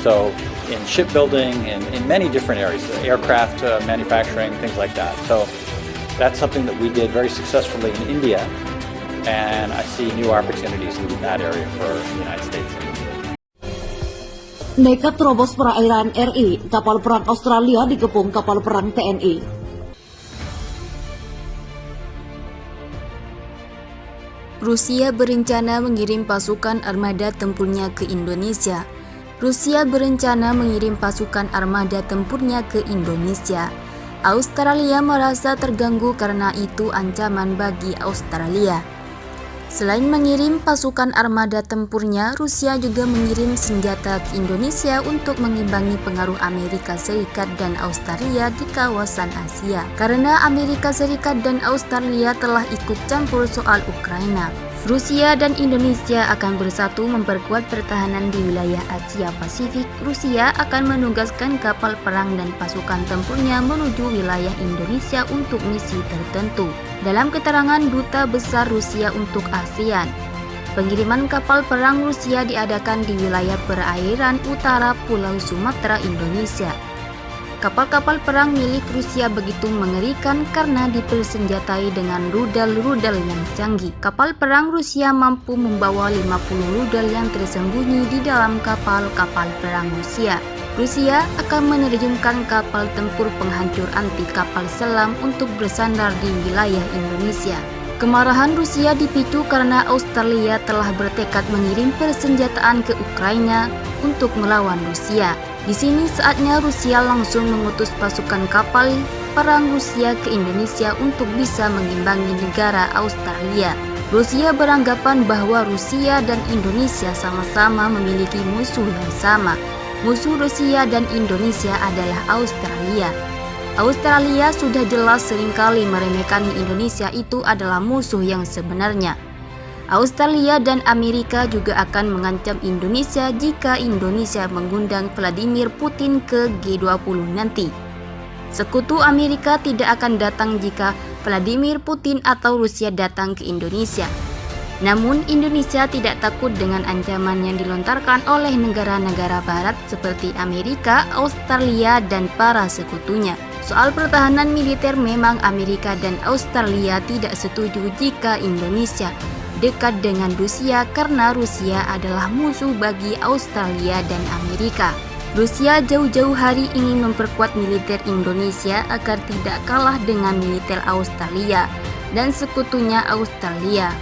So in shipbuilding, in many different areas, aircraft manufacturing, things like that. So that's something that we did very successfully in India, and I see new opportunities in that area for the United States. Nekat terobos perairan RI, kapal perang Australia dikepung kapal perang TNI. Rusia berencana mengirim pasukan armada tempurnya ke Indonesia. Rusia berencana mengirim pasukan armada tempurnya ke Indonesia. Australia merasa terganggu karena itu ancaman bagi Australia. Selain mengirim pasukan armada tempurnya, Rusia juga mengirim senjata ke Indonesia untuk mengimbangi pengaruh Amerika Serikat dan Australia di kawasan Asia. Karena Amerika Serikat dan Australia telah ikut campur soal Ukraina, Rusia dan Indonesia akan bersatu memperkuat pertahanan di wilayah Asia Pasifik. Rusia akan menugaskan kapal perang dan pasukan tempurnya menuju wilayah Indonesia untuk misi tertentu. Dalam keterangan Duta Besar Rusia untuk ASEAN, pengiriman kapal perang Rusia diadakan di wilayah perairan utara Pulau Sumatera, Indonesia. Kapal-kapal perang milik Rusia begitu mengerikan karena dipersenjatai dengan rudal-rudal yang canggih. Kapal perang Rusia mampu membawa 50 rudal yang tersembunyi di dalam kapal-kapal perang Rusia. Rusia akan menerjunkan kapal tempur penghancur anti kapal selam untuk bersandar di wilayah Indonesia. Kemarahan Rusia dipicu karena Australia telah bertekad mengirim persenjataan ke Ukraina untuk melawan Rusia. Di sini saatnya Rusia langsung mengutus pasukan kapal perang Rusia ke Indonesia untuk bisa mengimbangi negara Australia. Rusia beranggapan bahwa Rusia dan Indonesia sama-sama memiliki musuh yang sama. Musuh Rusia dan Indonesia adalah Australia. Australia sudah jelas seringkali meremehkan Indonesia itu adalah musuh yang sebenarnya. Australia dan Amerika juga akan mengancam Indonesia jika Indonesia mengundang Vladimir Putin ke G20 nanti. Sekutu Amerika tidak akan datang jika Vladimir Putin atau Rusia datang ke Indonesia. Namun Indonesia tidak takut dengan ancaman yang dilontarkan oleh negara-negara barat seperti Amerika, Australia, dan para sekutunya. Soal pertahanan militer, memang Amerika dan Australia tidak setuju jika Indonesia dekat dengan Rusia karena Rusia adalah musuh bagi Australia dan Amerika. Rusia jauh-jauh hari ingin memperkuat militer Indonesia agar tidak kalah dengan militer Australia dan sekutunya Australia.